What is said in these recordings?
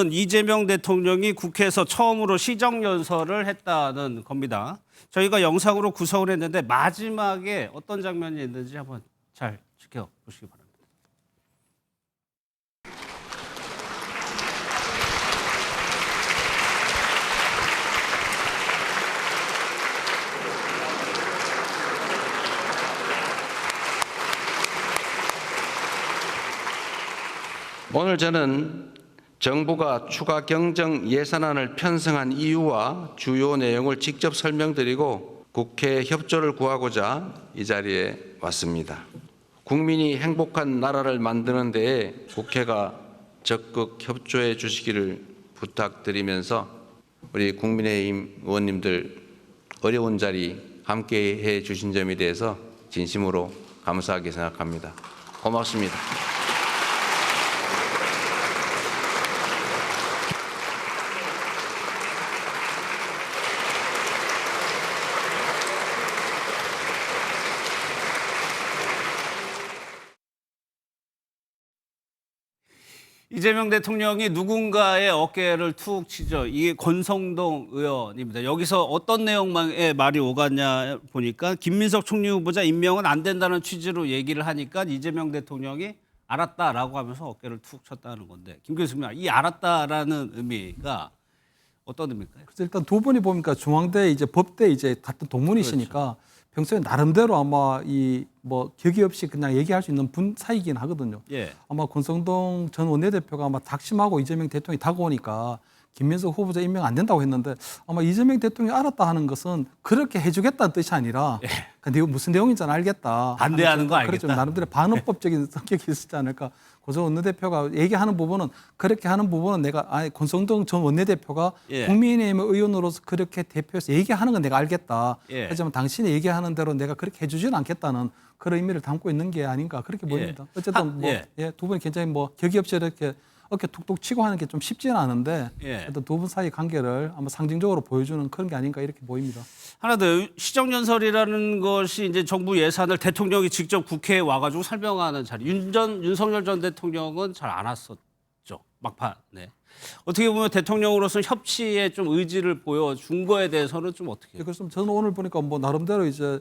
이재명 대통령이 국회에서 처음으로 시정연설을 했다는 겁니다. 저희가 영상으로 구성을 했는데 마지막에 어떤 장면이 있는지 한번 잘 지켜보시기 바랍니다. 오늘 저는 정부가 추가 경정 예산안을 편성한 이유와 주요 내용을 직접 설명드리고 국회 협조를 구하고자 이 자리에 왔습니다. 국민이 행복한 나라를 만드는 데에 국회가 적극 협조해 주시기를 부탁드리면서 우리 국민의힘 의원님들 어려운 자리 함께해 주신 점에 대해서 진심으로 감사하게 생각합니다. 고맙습니다. 이재명 대통령이 누군가의 어깨를 툭 치죠. 이게 권성동 의원입니다. 여기서 어떤 내용의 말이 오갔냐 보니까 김민석 총리 후보자 임명은 안 된다는 취지로 얘기를 하니까 이재명 대통령이 알았다라고 하면서 어깨를 툭 쳤다는 건데, 김 교수님, 이 알았다라는 의미가 어떤 의미일까요? 그래서 일단 두 분이 보니까 중앙대 이제 법대 이제 같은 동문이시니까 그렇죠. 평소에 나름대로 아마 이 뭐 격의 없이 그냥 얘기할 수 있는 분 사이긴 하거든요. 예. 아마 권성동 전 원내대표가 아마 작심하고 이재명 대통령이 다가오니까 김민석 후보자 임명 안 된다고 했는데 아마 이재명 대통령이 알았다 하는 것은 그렇게 해주겠다는 뜻이 아니라 예. 근데 무슨 내용인지는 알겠다. 반대하는 거 알겠다. 그렇죠. 나름대로 반헌법적인 성격이 있었지 않을까. 고선 원내대표가 얘기하는 부분은 그렇게 하는 부분은 내가 권성동 전 원내대표가 예. 국민의힘 의원으로서 그렇게 대표해서 얘기하는 건 내가 알겠다. 예. 하지만 당신이 얘기하는 대로 내가 그렇게 해주지는 않겠다는 그런 의미를 담고 있는 게 아닌가 그렇게 보입니다. 어쨌든 뭐 두 분이 굉장히 뭐 격의 없이 이렇게 어깨 툭툭 치고 하는 게 좀 쉽지는 않은데 어떤 두 분 사이 관계를 아마 상징적으로 보여주는 그런 게 아닌가 이렇게 보입니다. 하나 더, 시정연설이라는 것이 이제 정부 예산을 대통령이 직접 국회에 와가지고 설명하는 자리. 윤석열 전 대통령은 잘 안 왔었죠. 막판에. 어떻게 보면 대통령으로서는 협치에 좀 의지를 보여준 거에 대해서는 좀 어떻게 해요? 그래서 저는 오늘 보니까 뭐 나름대로 이제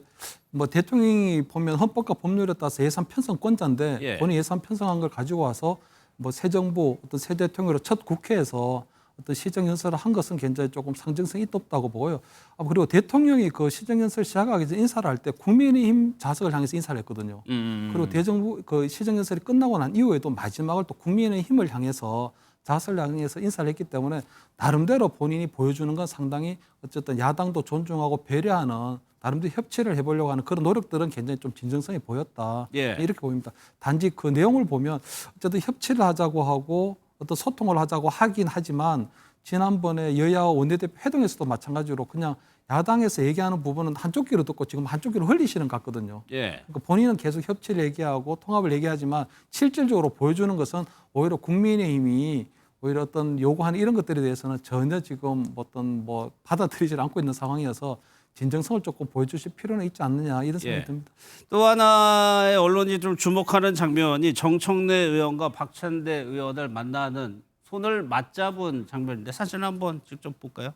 뭐 대통령이 보면 헌법과 법률에 따라서 예산 편성권자인데 본인 예산 편성한 걸 가지고 와서 뭐 새 정부 어떤 새 대통령으로 첫 국회에서 어떤 시정연설을 한 것은 굉장히 조금 상징성이 있다고 보고요. 그리고 대통령이 그 시정연설 시작하기 전 인사를 할 때 국민의힘 좌석을 향해서 인사를 했거든요. 그리고 대정부 그 시정연설이 끝나고 난 이후에도 마지막을 또 국민의힘을 향해서 좌석을 향해서 인사를 했기 때문에 나름대로 본인이 보여주는 건 상당히 어쨌든 야당도 존중하고 배려하는 나름대로 협치를 해보려고 하는 그런 노력들은 굉장히 좀 진정성이 보였다. 이렇게 보입니다. 단지 그 내용을 보면 어쨌든 협치를 하자고 하고 어떤 소통을 하자고 하긴 하지만 지난번에 여야와 원내대표 회동에서도 마찬가지로 그냥 야당에서 얘기하는 부분은 한쪽 귀로 듣고 지금 한쪽 귀로 흘리시는 것 같거든요. 그러니까 본인은 계속 협치를 얘기하고 통합을 얘기하지만 실질적으로 보여주는 것은 오히려 국민의힘이 오히려 어떤 요구하는 이런 것들에 대해서는 전혀 지금 어떤 뭐 받아들이질 않고 있는 상황이어서 진정성을 조금 보여주실 필요는 있지 않느냐 이런 생각이 듭니다. 또 하나의 언론이 좀 주목하는 장면이 정청래 의원과 박찬대 의원을 만나는 손을 맞잡은 장면인데 사진 한번 직접 볼까요?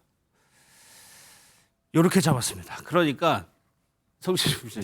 이렇게 잡았습니다. 그러니까 성실 씨,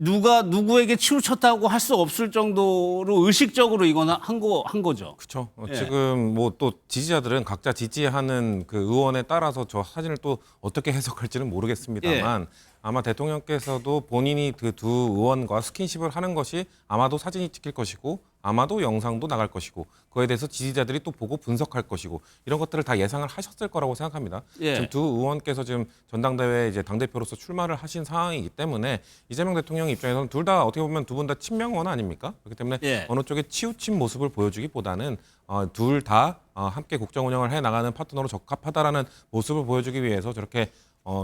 누가 누구에게 치우쳤다고 할 수 없을 정도로 의식적으로 이거는 한 거죠. 그렇죠. 지금 뭐 또 지지자들은 각자 지지하는 그 의원에 따라서 저 사진을 또 어떻게 해석할지는 모르겠습니다만 아마 대통령께서도 본인이 그 두 의원과 스킨십을 하는 것이 아마도 사진이 찍힐 것이고 아마도 영상도 나갈 것이고 그거에 대해서 지지자들이 또 보고 분석할 것이고 이런 것들을 다 예상을 하셨을 거라고 생각합니다. 지금 두 의원께서 지금 전당대회 이제 당대표로서 출마를 하신 상황이기 때문에 이재명 대통령 입장에서는 둘 다 어떻게 보면 두 분 다 친명원 아닙니까? 그렇기 때문에 어느 쪽에 치우친 모습을 보여주기보다는 둘 다 함께 국정 운영을 해 나가는 파트너로 적합하다라는 모습을 보여주기 위해서 저렇게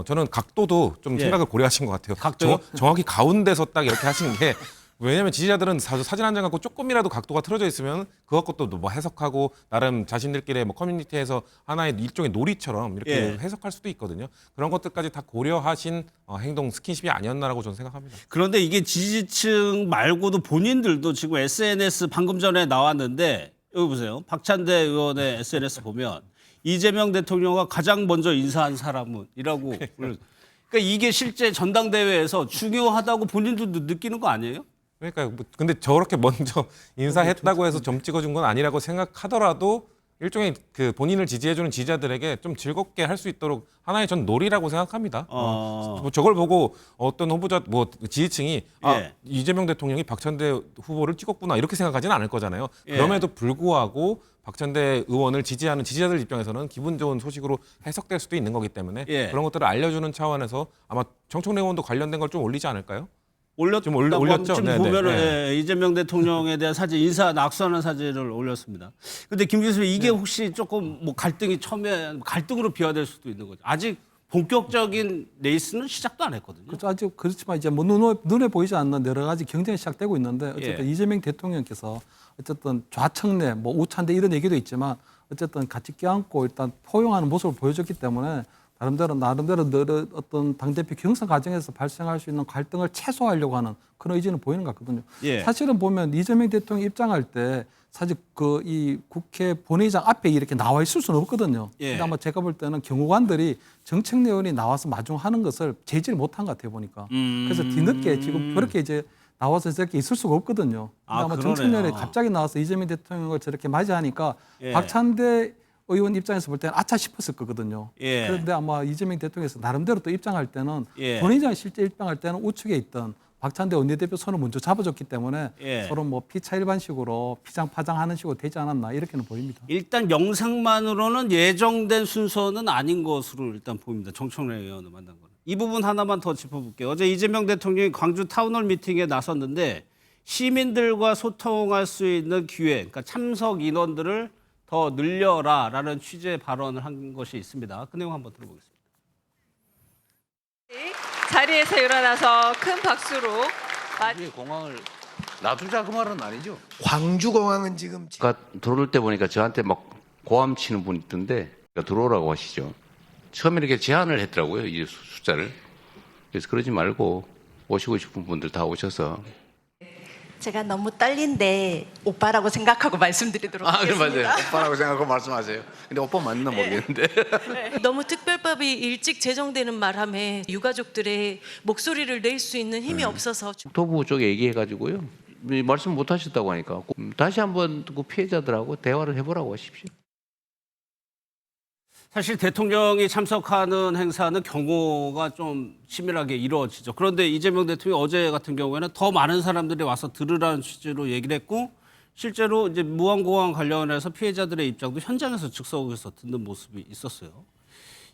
저는 각도도 좀 생각을 고려하신 것 같아요. 정확히 가운데서 딱 이렇게 하신 게 왜냐하면 지지자들은 사진 한 장 갖고 조금이라도 각도가 틀어져 있으면 그것 것도 뭐 해석하고 나름 자신들끼리 뭐 커뮤니티에서 하나의 일종의 놀이처럼 이렇게 해석할 수도 있거든요. 그런 것들까지 다 고려하신 행동 스킨십이 아니었나라고 저는 생각합니다. 그런데 이게 지지층 말고도 본인들도 지금 SNS 방금 전에 나왔는데 여기 보세요. 박찬대 의원의 SNS 보면 이재명 대통령과 가장 먼저 인사한 사람은이라고. 그러니까 이게 실제 전당대회에서 중요하다고 본인도 느끼는 거 아니에요? 그러니까 근데 저렇게 먼저 인사했다고 해서 점 찍어준 건 아니라고 생각하더라도 일종의 그 본인을 지지해주는 지지자들에게 좀 즐겁게 할 수 있도록 하나의 전 놀이라고 생각합니다. 뭐 저걸 보고 어떤 후보자 뭐 지지층이 예. 이재명 대통령이 박찬대 후보를 찍었구나 이렇게 생각하지는 않을 거잖아요. 예. 그럼에도 불구하고 박찬대 의원을 지지하는 지지자들 입장에서는 기분 좋은 소식으로 해석될 수도 있는 거기 때문에 예. 그런 것들을 알려주는 차원에서 아마 정청래 의원도 관련된 걸 좀 올리지 않을까요? 좀 올렸다고 올렸죠? 지금 네네. 보면은 네. 예, 이재명 대통령에 대한 사진 인사 낙수하는 사진을 올렸습니다. 근데 김 교수님 이게 혹시 조금 뭐 갈등이 처음에 갈등으로 비화될 수도 있는 거죠. 아직 본격적인 레이스는 시작도 안 했거든요. 그렇죠. 아직 그렇지만 이제 뭐 눈에 보이지 않는 여러 가지 경쟁이 시작되고 있는데 어쨌든 예. 이재명 대통령께서 어쨌든 좌청내 뭐 우찬대 이런 얘기도 있지만 어쨌든 같이 껴안고 일단 포용하는 모습을 보여줬기 때문에 나름대로 어떤 당대표 경선 과정에서 발생할 수 있는 갈등을 최소화하려고 하는 그런 의지는 보이는 것 같거든요. 예. 사실은 보면 이재명 대통령 입장할 때 사실 그 이 국회 본회의장 앞에 이렇게 나와 있을 수는 없거든요. 예. 근데 아마 제가 볼 때는 경호관들이 정책내 의원이 나와서 마중하는 것을 제지를 못한 것 같아요 보니까. 그래서 뒤늦게 지금 그렇게 이제 나와서 저렇게 있을 수가 없거든요. 근데 아, 아마 그러네요. 정책내원이 갑자기 나와서 이재명 대통령을 저렇게 맞이하니까 예. 박찬대 의원 입장에서 볼 때는 아차 싶었을 거거든요. 예. 그런데 아마 이재명 대통령께서 나름대로 또 입장할 때는 예. 본인이 실제 입장할 때는 우측에 있던 박찬대 원내대표 손을 먼저 잡아줬기 때문에 예. 서로 뭐 피차일반식으로 피장파장하는 식으로 되지 않았나 이렇게는 보입니다. 일단 영상만으로는 예정된 순서는 아닌 것으로 일단 보입니다. 정청래 의원을 만난 거는. 이 부분 하나만 더 짚어볼게요. 어제 이재명 대통령이 광주 타운홀 미팅에 나섰는데 시민들과 소통할 수 있는 기회, 그러니까 참석 인원들을 더 늘려라라는 취지의 발언을 한 것이 있습니다. 그 내용 한번 들어보겠습니다. 자리에서 일어나서 큰 박수로 우리 공항을 놔두자 그 말은 아니죠. 광주공항은 지금 아까 들어올 때 보니까 저한테 막 고함 치는 분 있던데 들어오라고 하시죠. 처음에 이렇게 제한을 했더라고요. 이 숫자를. 그래서 그러지 말고 오시고 싶은 분들 다 오셔서. 제가 너무 떨린데 오빠라고 생각하고 말씀드리도록 그래 하겠습니다. 맞아요. 오빠라고 생각하고 말씀하세요. 근데 오빠 맞나 모르겠는데. 너무 특별법이 일찍 제정되는 바람에 유가족들의 목소리를 낼 수 있는 힘이 없어서 국토부 쪽에 얘기해가지고요. 말씀 못 하셨다고 하니까 다시 한번 그 피해자들하고 대화를 해보라고 하십시오. 사실 대통령이 참석하는 행사는 경호가 좀 치밀하게 이루어지죠. 그런데 이재명 대통령이 어제 같은 경우에는 더 많은 사람들이 와서 들으라는 취지로 얘기를 했고 실제로 이제 무안공항 관련해서 피해자들의 입장도 현장에서 즉석에서 듣는 모습이 있었어요.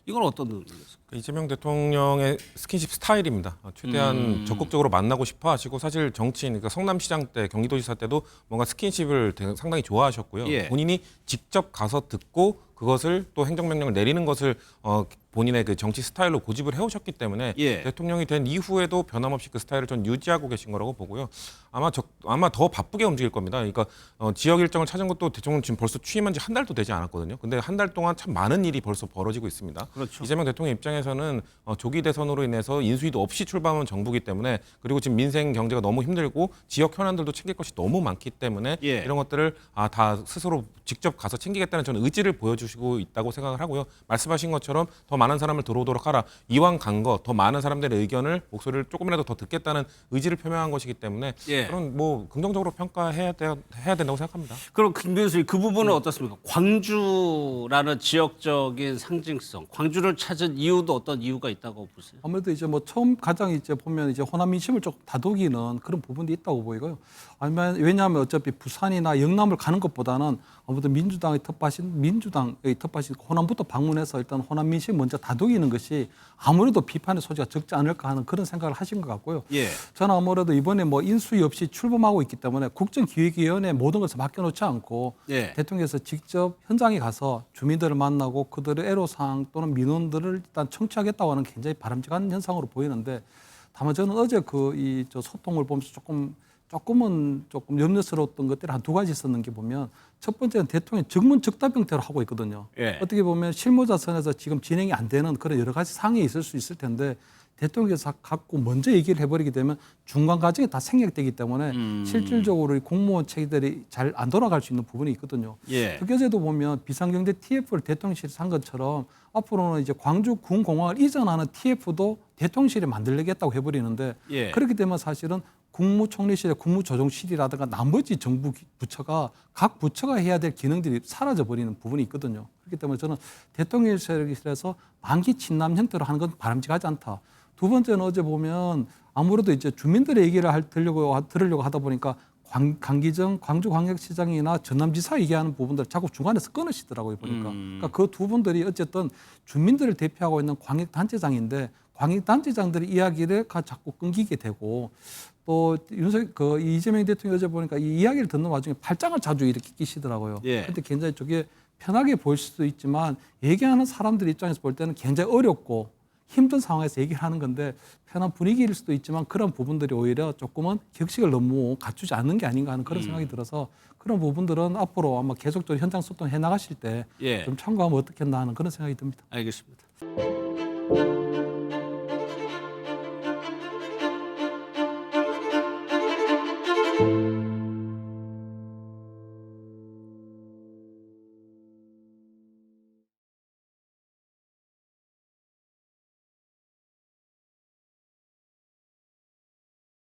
이건 어떤 의미였어요? 이재명 대통령의 스킨십 스타일입니다. 최대한 적극적으로 만나고 싶어 하시고 사실 정치인, 그러니까 성남시장 때 경기도지사 때도 뭔가 스킨십을 상당히 좋아하셨고요. 예. 본인이 직접 가서 듣고 그것을 또 행정명령을 내리는 것을 본인의 그 정치 스타일로 고집을 해오셨기 때문에 예. 대통령이 된 이후에도 변함없이 그 스타일을 전 유지하고 계신 거라고 보고요. 아마 더 바쁘게 움직일 겁니다. 그러니까 지역 일정을 찾은 것도 대통령 지금 벌써 취임한 지 한 달도 되지 않았거든요. 근데 한 달 동안 참 많은 일이 벌써 벌어지고 있습니다. 그렇죠. 이재명 대통령 입장에서는 조기 대선으로 인해서 인수위도 없이 출범한 정부기 때문에 그리고 지금 민생 경제가 너무 힘들고 지역 현안들도 챙길 것이 너무 많기 때문에 예. 이런 것들을 다 스스로 직접 가서 챙기겠다는 저는 의지를 보여주시고 있다고 생각을 하고요. 말씀하신 것처럼 더 많은 사람을 들어오도록 하라. 이왕 간 거 더 많은 사람들의 의견을 목소리를 조금이라도 더 듣겠다는 의지를 표명한 것이기 때문에 예. 그런 뭐 긍정적으로 평가해야 된다고 생각합니다. 그럼 김 교수님 그 부분은 어떻습니까? 광주라는 지역적인 상징성, 광주를 찾은 이유도 어떤 이유가 있다고 보세요? 아무래도 이제 뭐 처음 가장 이제 보면 이제 호남 민심을 조금 다독이는 그런 부분도 있다고 보이고요. 아니면 왜냐하면 어차피 부산이나 영남을 가는 것보다는 아무래도 민주당의 텃밭인 호남부터 방문해서 일단 호남 민심 먼저 다독이는 것이 아무래도 비판의 소지가 적지 않을까 하는 그런 생각을 하신 것 같고요. 예. 저는 아무래도 이번에 뭐 인수위 없이 출범하고 있기 때문에 국정기획위원회에 모든 것을 맡겨놓지 않고 예. 대통령께서 직접 현장에 가서 주민들을 만나고 그들의 애로사항 또는 민원들을 일단 청취하겠다고 하는 굉장히 바람직한 현상으로 보이는데 다만 저는 어제 저 소통을 보면서 조금 염려스러웠던 것들이 한 두 가지 있었는 게 보면 첫 번째는 대통령이 즉문즉답 형태로 하고 있거든요. 예. 어떻게 보면 실무자선에서 지금 진행이 안 되는 그런 여러 가지 상황이 있을 수 있을 텐데 대통령께서 갖고 먼저 얘기를 해버리게 되면 중간 과정이 다 생략되기 때문에 실질적으로 이 공무원 체계들이 잘 안 돌아갈 수 있는 부분이 있거든요. 예. 특별제도 보면 비상경제 TF를 대통령실이 산 것처럼 앞으로는 이제 광주 군공항을 이전하는 TF도 대통령실이 만들겠다고 해버리는데 예. 그렇게 되면 사실은 국무총리실의 국무조정실이라든가 나머지 정부 부처가 각 부처가 해야 될 기능들이 사라져 버리는 부분이 있거든요. 그렇기 때문에 저는 대통령실에서 만기 친남 형태로 하는 건 바람직하지 않다. 두 번째는 어제 보면 아무래도 이제 주민들의 얘기를 들으려고 하다 보니까 강기정 광주광역시장이나 전남지사 얘기하는 부분들 자꾸 중간에서 끊으시더라고요 보니까. 그러니까 그 두 분들이 어쨌든 주민들을 대표하고 있는 광역단체장인데 광역단체장들의 이야기를 자꾸 끊기게 되고 또 이재명 대통령이 어제 보니까 이 이야기를 듣는 와중에 팔짱을 자주 이렇게 끼시더라고요. 예. 그런데 굉장히 저게 편하게 보일 수도 있지만 얘기하는 사람들 입장에서 볼 때는 굉장히 어렵고 힘든 상황에서 얘기를 하는 건데 편한 분위기일 수도 있지만 그런 부분들이 오히려 조금은 격식을 너무 갖추지 않는 게 아닌가 하는 그런 생각이 들어서 그런 부분들은 앞으로 아마 계속적으로 현장 소통해 나가실 때 좀 예. 참고하면 어떻겠나 하는 그런 생각이 듭니다. 알겠습니다.